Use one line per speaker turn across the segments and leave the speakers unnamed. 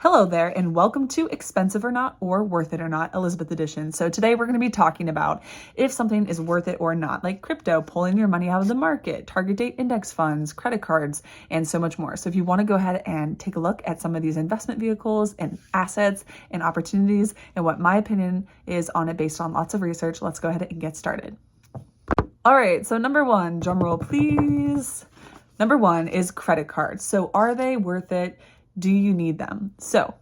Hello there, and welcome to Expensive or Not or Worth It or Not, Elizabeth Edition. So today we're going to be talking about if something is worth it or not, like crypto, pulling your money out of the market, target date index funds, credit cards, and so much more. So if you want to go ahead and take a look at some of these investment vehicles and assets and opportunities and what my opinion is on it based on lots of research, let's go ahead and get started. All right, so number one, drum roll please. Number one is credit cards. So are they worth it? Do you need them? So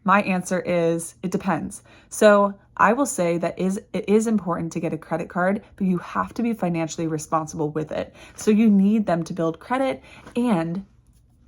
my answer is it depends. So I will say that it is important to get a credit card, but you have to be financially responsible with it. So you need them to build credit, and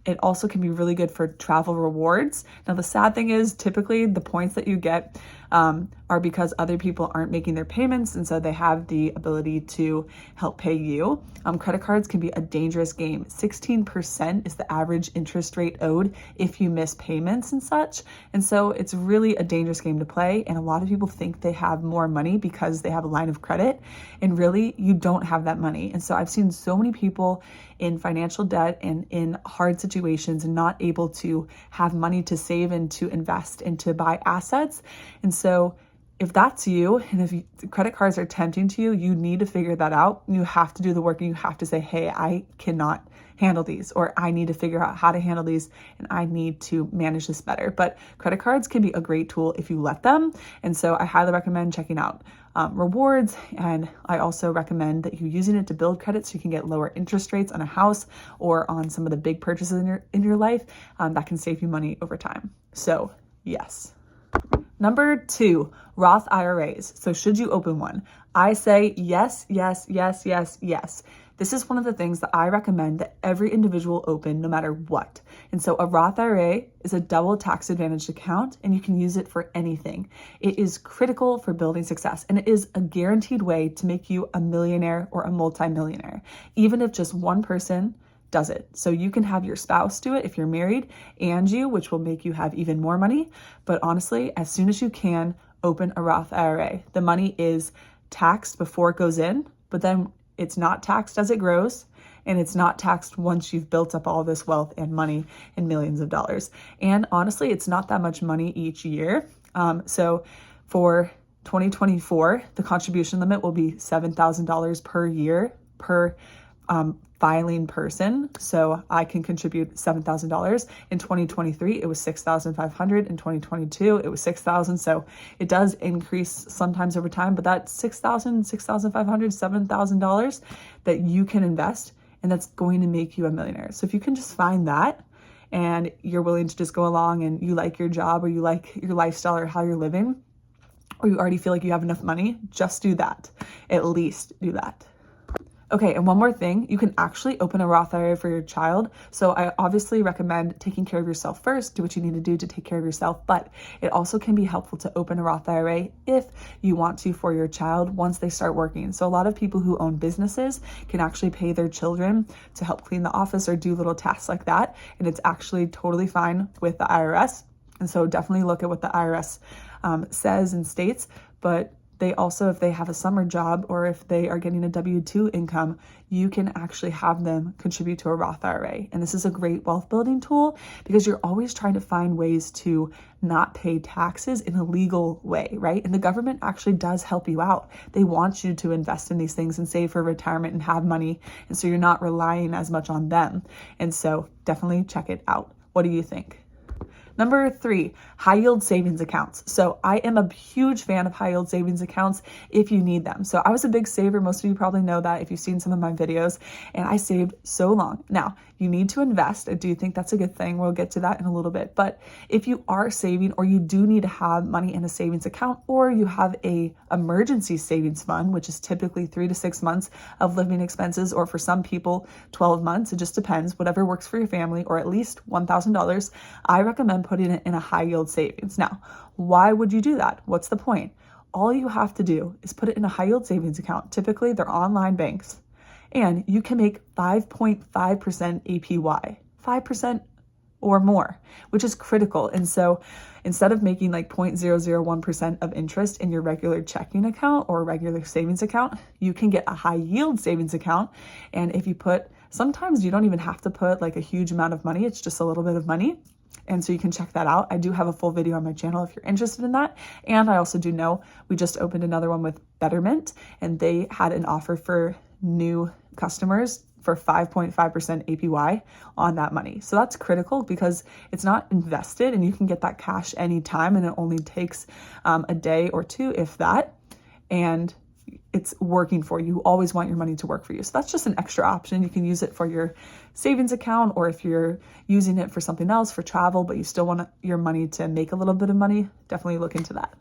it also can be really good for travel rewards. Now, the sad thing is typically the points that you get are because other people aren't making their payments, and so they have the ability to help pay you. Credit cards can be a dangerous game. 16% is the average interest rate owed if you miss payments and such. And so it's really a dangerous game to play. And a lot of people think they have more money because they have a line of credit, and really you don't have that money. And so I've seen so many people in financial debt and in hard situations and not able to have money to save and to invest and to buy assets. And so if that's you, and if credit cards are tempting to you, you need to figure that out. You have to do the work, and you have to say, hey, I cannot handle these, or I need to figure out how to handle these, and I need to manage this better. But credit cards can be a great tool if you let them. And so I highly recommend checking out rewards. And I also recommend that you using it to build credit so you can get lower interest rates on a house or on some of the big purchases in your life that can save you money over time. So yes. Number two, Roth IRAs. So should you open one? I say yes, yes, yes, yes, yes. This is one of the things that I recommend that every individual open no matter what. And so a Roth IRA is a double tax advantaged account, and you can use it for anything. It is critical for building success, and it is a guaranteed way to make you a millionaire or a multimillionaire, even if just one person does it. So you can have your spouse do it if you're married, and you, which will make you have even more money. But honestly, as soon as you can, open a Roth IRA. The money is taxed before it goes in, but then it's not taxed as it grows, and it's not taxed once you've built up all this wealth and money and millions of dollars. And honestly, it's not that much money each year. So for 2024, the contribution limit will be $7,000 per year per filing person. So I can contribute $7,000. In 2023, it was $6,500. In 2022, it was $6,000. So it does increase sometimes over time, but that's $6,000, $6,500, $7,000 that you can invest, and that's going to make you a millionaire. So if you can just find that, and you're willing to just go along, and you like your job, or you like your lifestyle, or how you're living, or you already feel like you have enough money, just do that. At least do that. Okay, and one more thing, you can actually open a Roth IRA for your child. So I obviously recommend taking care of yourself first, do what you need to do to take care of yourself, but it also can be helpful to open a Roth IRA if you want to for your child once they start working. So a lot of people who own businesses can actually pay their children to help clean the office or do little tasks like that, and it's actually totally fine with the IRS. And so definitely look at what the IRS says and states, but they also, if they have a summer job or if they are getting a W-2 income, you can actually have them contribute to a Roth IRA. And this is a great wealth building tool because you're always trying to find ways to not pay taxes in a legal way, right? And the government actually does help you out. They want you to invest in these things and save for retirement and have money. And so you're not relying as much on them. And so definitely check it out. What do you think? Number three, high yield savings accounts. So I am a huge fan of high yield savings accounts if you need them. So I was a big saver. Most of you probably know that if you've seen some of my videos, and I saved so long. Now, you need to invest. I do think that's a good thing. We'll get to that in a little bit. But if you are saving, or you do need to have money in a savings account, or you have a emergency savings fund, which is typically 3 to 6 months of living expenses, or for some people, 12 months. It just depends, whatever works for your family, or at least $1,000. I recommend putting it in a high yield savings. Now, why would you do that? What's the point? All you have to do is put it in a high yield savings account. Typically, they're online banks, and you can make 5.5% APY, 5% or more, which is critical. And so instead of making like 0.001% of interest in your regular checking account or regular savings account, you can get a high yield savings account. And if you put, sometimes you don't even have to put like a huge amount of money. It's just a little bit of money. And so you can check that out. I do have a full video on my channel if you're interested in that. And I also do know we just opened another one with Betterment, and they had an offer for new customers for 5.5% APY on that money. So that's critical because it's not invested and you can get that cash anytime, and it only takes a day or two, if that, and it's working for you. You always want your money to work for you. So that's just an extra option. You can use it for your savings account, or if you're using it for something else, for travel, but you still want your money to make a little bit of money, definitely look into that.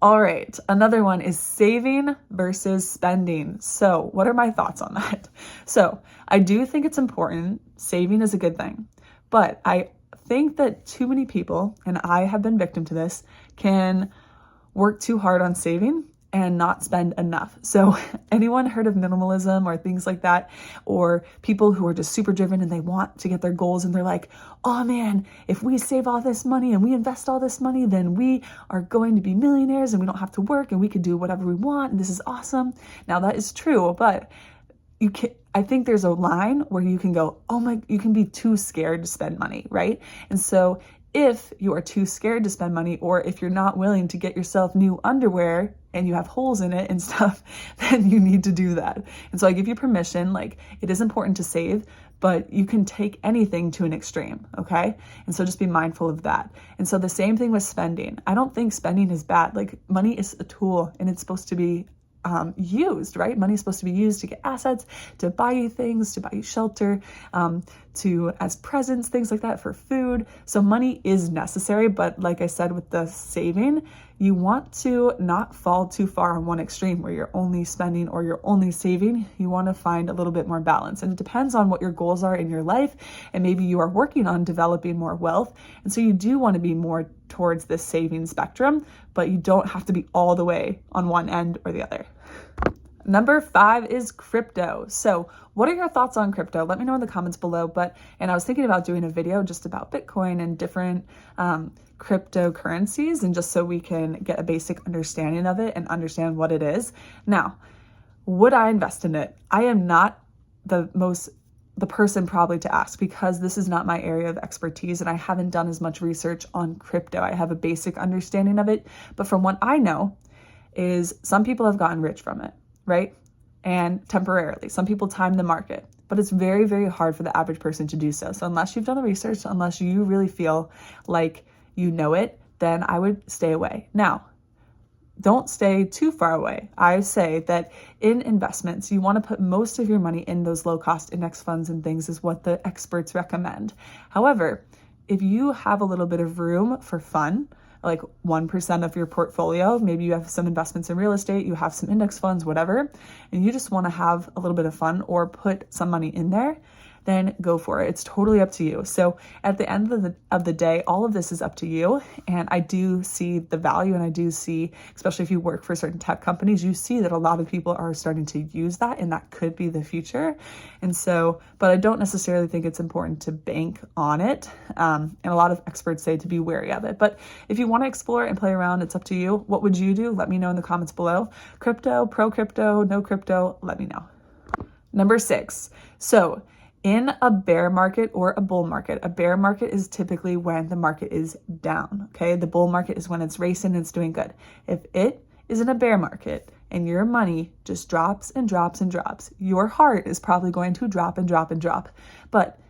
All right, another one is saving versus spending. So what are my thoughts on that? So I do think it's important. Saving is a good thing, but I think that too many people, and I have been victim to this, can work too hard on saving and not spend enough. So anyone heard of minimalism or things like that, or people who are just super driven and they want to get their goals and they're like, oh man, if we save all this money and we invest all this money, then we are going to be millionaires and we don't have to work and we can do whatever we want and this is awesome. Now that is true, but I think there's a line where you can go, you can be too scared to spend money, right? And so if you are too scared to spend money, or if you're not willing to get yourself new underwear and you have holes in it and stuff, then you need to do that. And so I give you permission, like it is important to save, but you can take anything to an extreme, okay? And so just be mindful of that. And so the same thing with spending. I don't think spending is bad. Like money is a tool and it's supposed to be used, right? Money is supposed to be used to get assets, to buy you things, to buy you shelter, to as presents, things like that, for food. So money is necessary, but like I said, with the saving, you want to not fall too far on one extreme where you're only spending or you're only saving. You want to find a little bit more balance, and it depends on what your goals are in your life, and maybe you are working on developing more wealth, and so you do want to be more towards this saving spectrum, but you don't have to be all the way on one end or the other. Number 5 is crypto. So what are your thoughts on crypto? Let me know in the comments below. And I was thinking about doing a video just about Bitcoin and different cryptocurrencies, and just so we can get a basic understanding of it and understand what it is. Now, would I invest in it? I am not the person probably to ask, because this is not my area of expertise and I haven't done as much research on crypto. I have a basic understanding of it, but from what I know is some people have gotten rich from it, right? And temporarily, some people time the market, but it's very, very hard for the average person to do so. So unless you've done the research, unless you really feel like you know it, then I would stay away. Now, don't stay too far away. I say that in investments, you want to put most of your money in those low-cost index funds and things, is what the experts recommend. However, if you have a little bit of room for fun, like 1% of your portfolio, maybe you have some investments in real estate, you have some index funds, whatever, and you just want to have a little bit of fun or put some money in there, then go for it. It's totally up to you. So at the end of the day, all of this is up to you. And I do see the value, and I do see, especially if you work for certain tech companies, you see that a lot of people are starting to use that, and that could be the future. And so, but I don't necessarily think it's important to bank on it. And a lot of experts say to be wary of it. But if you want to explore and play around, it's up to you. What would you do? Let me know in the comments below. Crypto, pro crypto, no crypto, let me know. Number 6. So in a bear market or a bull market, a bear market is typically when the market is down, okay? The bull market is when it's racing and it's doing good. If it is in a bear market and your money just drops and drops and drops, your heart is probably going to drop and drop and drop. But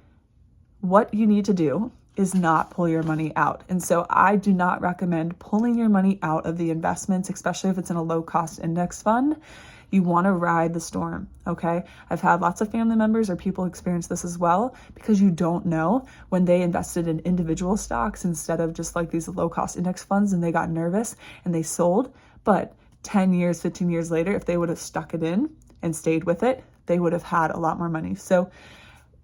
what you need to do is not pull your money out. And so I do not recommend pulling your money out of the investments, especially if it's in a low-cost index fund. You want to ride the storm, okay? I've had lots of family members or people experience this as well, because you don't know when they invested in individual stocks instead of just like these low-cost index funds, and they got nervous and they sold. But 10 years, 15 years later, if they would have stuck it in and stayed with it, they would have had a lot more money. So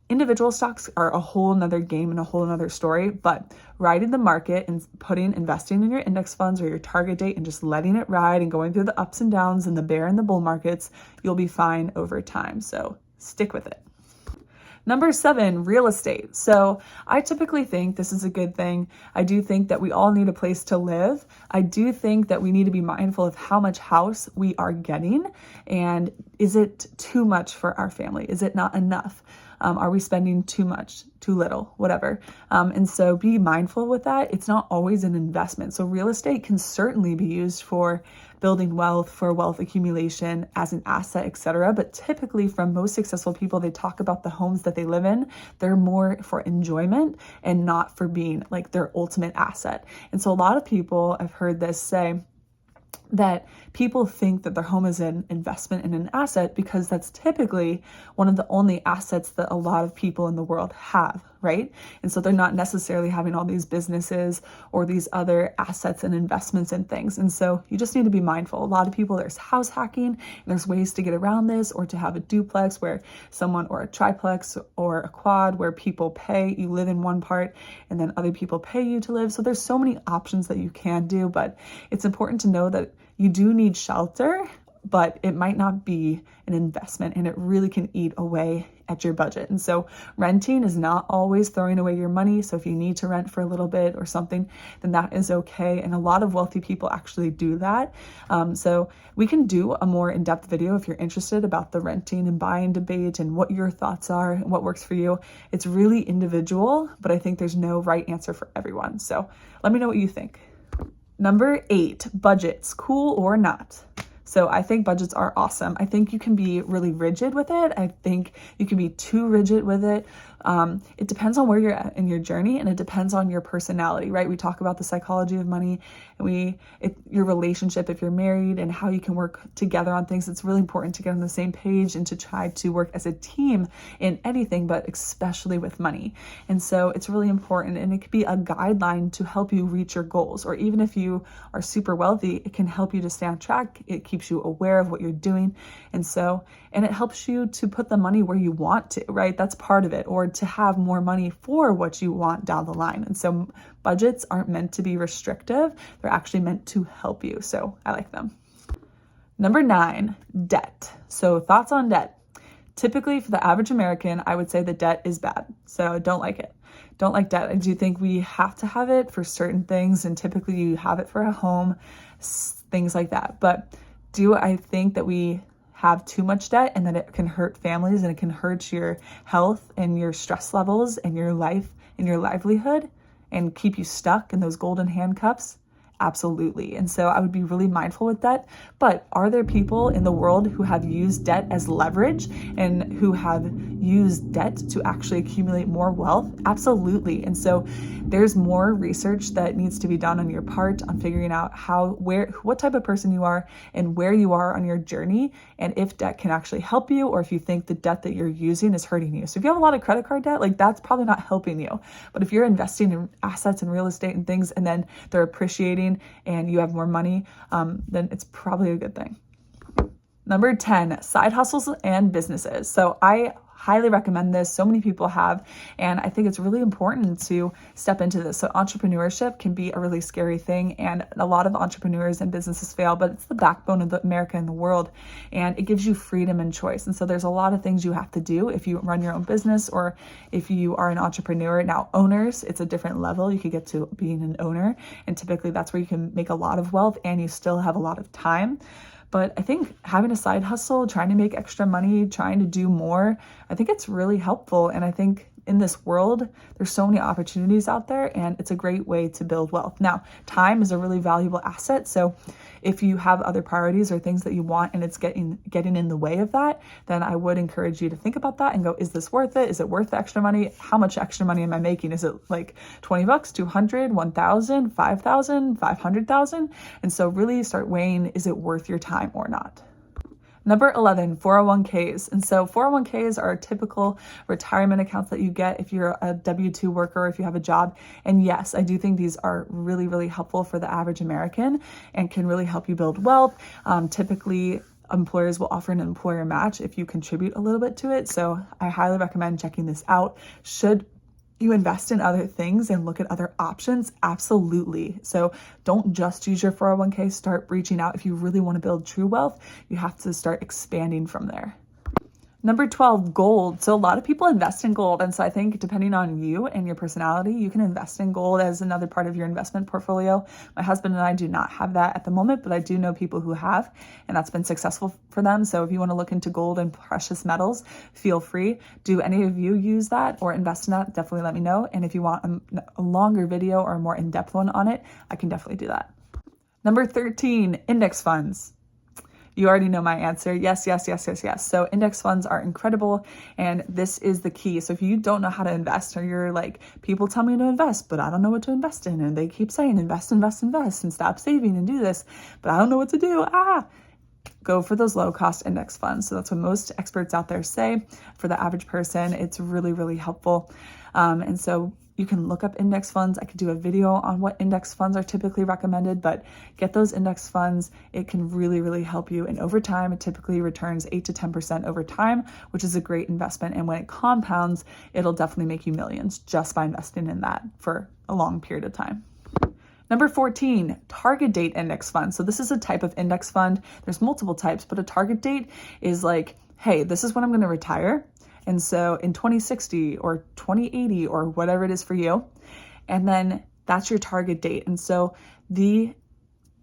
individual stocks are a whole nother game and a whole nother story, but riding the market and investing in your index funds or your target date and just letting it ride and going through the ups and downs and the bear and the bull markets, you'll be fine over time. So stick with it. Number 7, real estate. So I typically think this is a good thing. I do think that we all need a place to live. I do think that we need to be mindful of how much house we are getting, and is it too much for our family? Is it not enough? Are we spending too much, too little, whatever? And so be mindful with that. It's not always an investment. So real estate can certainly be used for building wealth, for wealth accumulation as an asset, etc. But typically from most successful people, they talk about the homes that they live in. They're more for enjoyment and not for being like their ultimate asset. And so a lot of people, I've heard this say, that people think that their home is an investment and an asset because that's typically one of the only assets that a lot of people in the world have, right? And so they're not necessarily having all these businesses or these other assets and investments and things. And so you just need to be mindful. A lot of people, there's house hacking, and there's ways to get around this, or to have a duplex where someone, or a triplex or a quad where people pay, you live in one part and then other people pay you to live. So there's so many options that you can do, but it's important to know that you do need shelter, but it might not be an investment, and it really can eat away at your budget. And so renting is not always throwing away your money. So if you need to rent for a little bit or something, then that is okay. And a lot of wealthy people actually do that. So we can do a more in-depth video if you're interested about the renting and buying debate and what your thoughts are and what works for you. It's really individual, but I think there's no right answer for everyone. So let me know what you think. Number 8, budgets, cool or not? So I think budgets are awesome. I think you can be really rigid with it. I think you can be too rigid with it. It depends on where you're at in your journey, and it depends on your personality, right? We talk about the psychology of money, and your relationship, if you're married, and how you can work together on things. It's really important to get on the same page and to try to work as a team in anything, but especially with money. And so it's really important, and it could be a guideline to help you reach your goals. Or even if you are super wealthy, it can help you to stay on track. It keeps you aware of what you're doing. And it helps you to put the money where you want to, right? That's part of it. Or to have more money for what you want down the line. And so budgets aren't meant to be restrictive. They're actually meant to help you. So I like them. Number 9, debt. So thoughts on debt. Typically for the average American, I would say the debt is bad. So don't like it. Don't like debt. I do think we have to have it for certain things. And typically you have it for a home, things like that. But do I think that we have too much debt and that it can hurt families, and it can hurt your health and your stress levels and your life and your livelihood and keep you stuck in those golden handcuffs? Absolutely. And so I would be really mindful with that. But are there people in the world who have used debt as leverage and who have used debt to actually accumulate more wealth? Absolutely. And so there's more research that needs to be done on your part on figuring out what type of person you are and where you are on your journey, and if debt can actually help you, or if you think the debt that you're using is hurting you. So if you have a lot of credit card debt, like that's probably not helping you. But if you're investing in assets and real estate and things, and then they're appreciating and you have more money, then it's probably a good thing. Number 10, side hustles and businesses. So I highly recommend this. So many people have, and I think it's really important to step into this. So entrepreneurship can be a really scary thing, and a lot of entrepreneurs and businesses fail, but it's the backbone of America and the world, and it gives you freedom and choice. And so there's a lot of things you have to do if you run your own business or if you are an entrepreneur. Now, owners, it's a different level. You could get to being an owner, and typically that's where you can make a lot of wealth and you still have a lot of time. But I think having a side hustle, trying to make extra money, trying to do more, I think it's really helpful. And I think in this world, there's so many opportunities out there, and it's a great way to build wealth. Now, time is a really valuable asset. So if you have other priorities or things that you want and it's getting in the way of that, then I would encourage you to think about that and go, is this worth it? Is it worth the extra money? How much extra money am I making? Is it like $20, 200, 1,000, 5,000, 500,000? And so really start weighing, is it worth your time or not? Number 11, 401ks. And so 401ks are typical retirement accounts that you get if you're a W-2 worker, if you have a job. And yes, I do think these are really, really helpful for the average American and can really help you build wealth. Typically, employers will offer an employer match if you contribute a little bit to it. So I highly recommend checking this out. Should you invest in other things and look at other options? Absolutely. So don't just use your 401k, start reaching out. If you really want to build true wealth, you have to start expanding from there. Number 12, gold. So a lot of people invest in gold. And so I think depending on you and your personality, you can invest in gold as another part of your investment portfolio. My husband and I do not have that at the moment, but I do know people who have, and that's been successful for them. So if you want to look into gold and precious metals, feel free. Do any of you use that or invest in that? Definitely let me know. And if you want a longer video or a more in-depth one on it, I can definitely do that. Number 13, index funds. You already know my answer. Yes, yes, yes, yes, yes. So index funds are incredible, and this is the key. So if you don't know how to invest, or you're like, people tell me to invest, but I don't know what to invest in, and they keep saying invest, invest, invest, and stop saving and do this, but I don't know what to do. Go for those low cost index funds. So that's what most experts out there say. For the average person, it's really, really helpful. And so you can look up index funds. I could do a video on what index funds are typically recommended, but get those index funds. It can really, really help you. And over time, it typically returns 8 to 10% over time, which is a great investment. And when it compounds, it'll definitely make you millions just by investing in that for a long period of time. Number 14, target date index fund. So this is a type of index fund. There's multiple types, but a target date is like, hey, this is when I'm going to retire. And so in 2060 or 2080 or whatever it is for you, and then that's your target date. And so the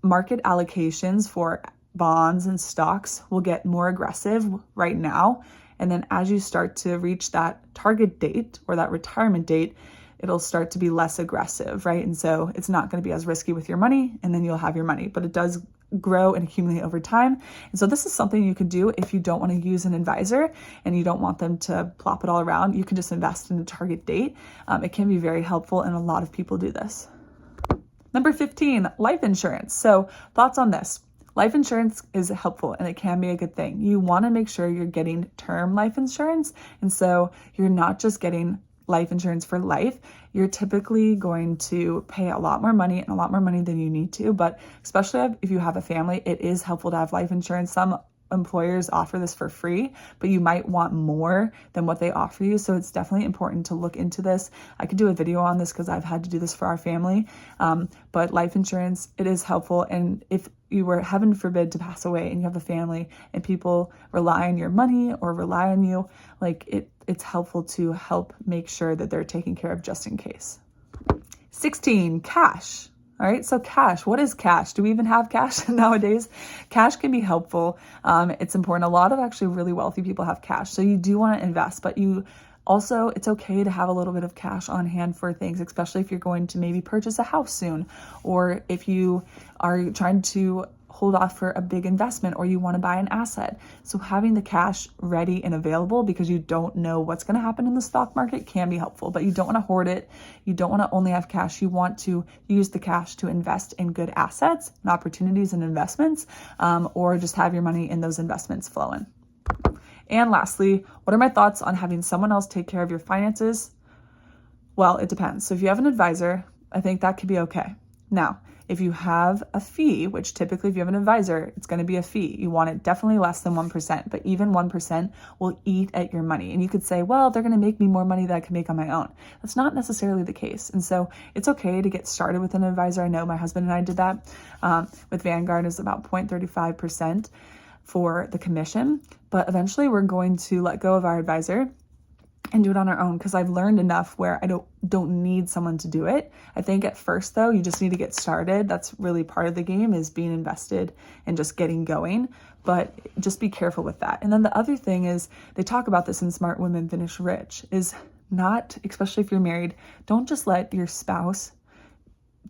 market allocations for bonds and stocks will get more aggressive right now. And then as you start to reach that target date or that retirement date, it'll start to be less aggressive, right? And so it's not going to be as risky with your money, and then you'll have your money, but it does grow and accumulate over time. And so this is something you could do if you don't want to use an advisor and you don't want them to plop it all around. You can just invest in a target date. It can be very helpful, and a lot of people do this. Number 15, life insurance. So thoughts on this? Life insurance is helpful, and it can be a good thing. You want to make sure you're getting term life insurance. And so you're not just getting life insurance for life. You're typically going to pay a lot more money, and a lot more money than you need to, but especially if you have a family, it is helpful to have life insurance. Some employers offer this for free, but you might want more than what they offer you. So it's definitely important to look into this. I could do a video on this because I've had to do this for our family. But life insurance, it is helpful. And if you were, heaven forbid, to pass away and you have a family and people rely on your money or rely on you, like it's helpful to help make sure that they're taken care of just in case. 16, cash. All right, so cash, what is cash? Do we even have cash nowadays? Cash can be helpful. It's important. A lot of actually really wealthy people have cash. So you do want to invest, but you also, it's okay to have a little bit of cash on hand for things, especially if you're going to maybe purchase a house soon, or if you are trying to hold off for a big investment, or you want to buy an asset. So having the cash ready and available because you don't know what's going to happen in the stock market can be helpful, but you don't want to hoard it. You don't want to only have cash. You want to use the cash to invest in good assets and opportunities and investments, or just have your money in those investments flowing. And lastly, what are my thoughts on having someone else take care of your finances? Well, it depends. So if you have an advisor, I think that could be okay. Now, if you have a fee, which typically if you have an advisor, it's going to be a fee. You want it definitely less than 1%, but even 1% will eat at your money. And you could say, well, they're going to make me more money than I can make on my own. That's not necessarily the case. And so it's okay to get started with an advisor. I know my husband and I did that. With Vanguard, it's about 0.35% for the commission, but eventually we're going to let go of our advisor and do it on our own, because I've learned enough where I don't need someone to do it. I think at first though, you just need to get started. That's really part of the game, is being invested and just getting going, but just be careful with that. And then the other thing is, they talk about this in Smart Women Finish Rich, is not, especially if you're married, don't just let your spouse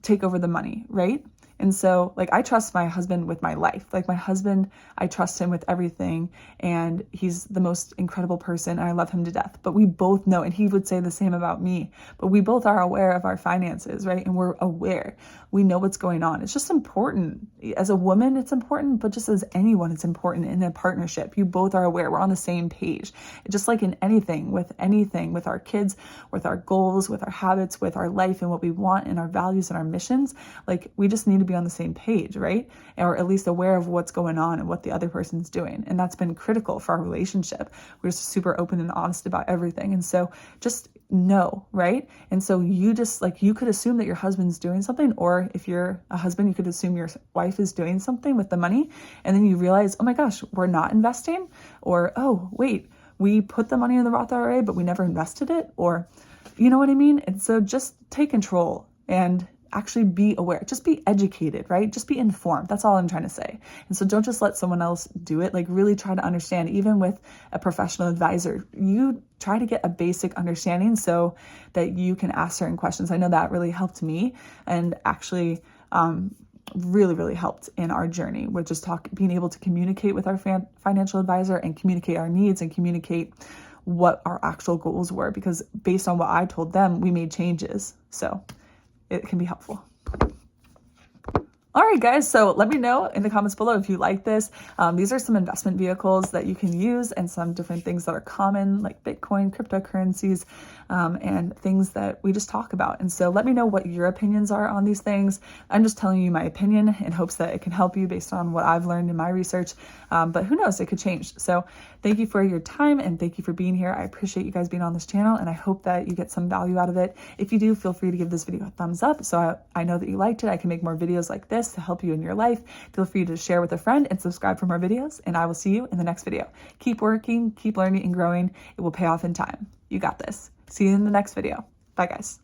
take over the money, right? And so, like, I trust my husband with my life. Like, my husband, I trust him with everything, and he's the most incredible person, and I love him to death. But we both know, and he would say the same about me, but we both are aware of our finances, right? And we're aware. We know what's going on. It's just important. As a woman, it's important, but just as anyone, it's important in a partnership. You both are aware. We're on the same page. Just like in anything, with our kids, with our goals, with our habits, with our life and what we want and our values and our missions, like, we just need to be on the same page, right? Or at least aware of what's going on and what the other person's doing. And that's been critical for our relationship. We're just super open and honest about everything. And so just know, right? And so you just, like, you could assume that your husband's doing something, or if you're a husband, you could assume your wife is doing something with the money. And then you realize, oh my gosh, we're not investing, or, oh, wait, we put the money in the Roth IRA, but we never invested it, or you know what I mean? And so just take control and actually be aware, just be educated, right? Just be informed. That's all I'm trying to say. And so don't just let someone else do it. Like really try to understand, even with a professional advisor, you try to get a basic understanding so that you can ask certain questions. I know that really helped me, and actually really helped in our journey with just being able to communicate with our financial advisor and communicate our needs and communicate what our actual goals were, because based on what I told them, we made changes. So it can be helpful. All right, guys, so let me know in the comments below if you like this. These are some investment vehicles that you can use, and some different things that are common, like Bitcoin, cryptocurrencies, and things that we just talk about. And so let me know what your opinions are on these things. I'm just telling you my opinion in hopes that it can help you based on what I've learned in my research. But who knows, it could change. So thank you for your time, and thank you for being here. I appreciate you guys being on this channel, and I hope that you get some value out of it. If you do, feel free to give this video a thumbs up so I know that you liked it. I can make more videos like this to help you in your life. Feel free to share with a friend and subscribe for more videos, and I will see you in the next video. Keep working, keep learning and growing. It will pay off in time. You got this. See you in the next video. Bye, guys.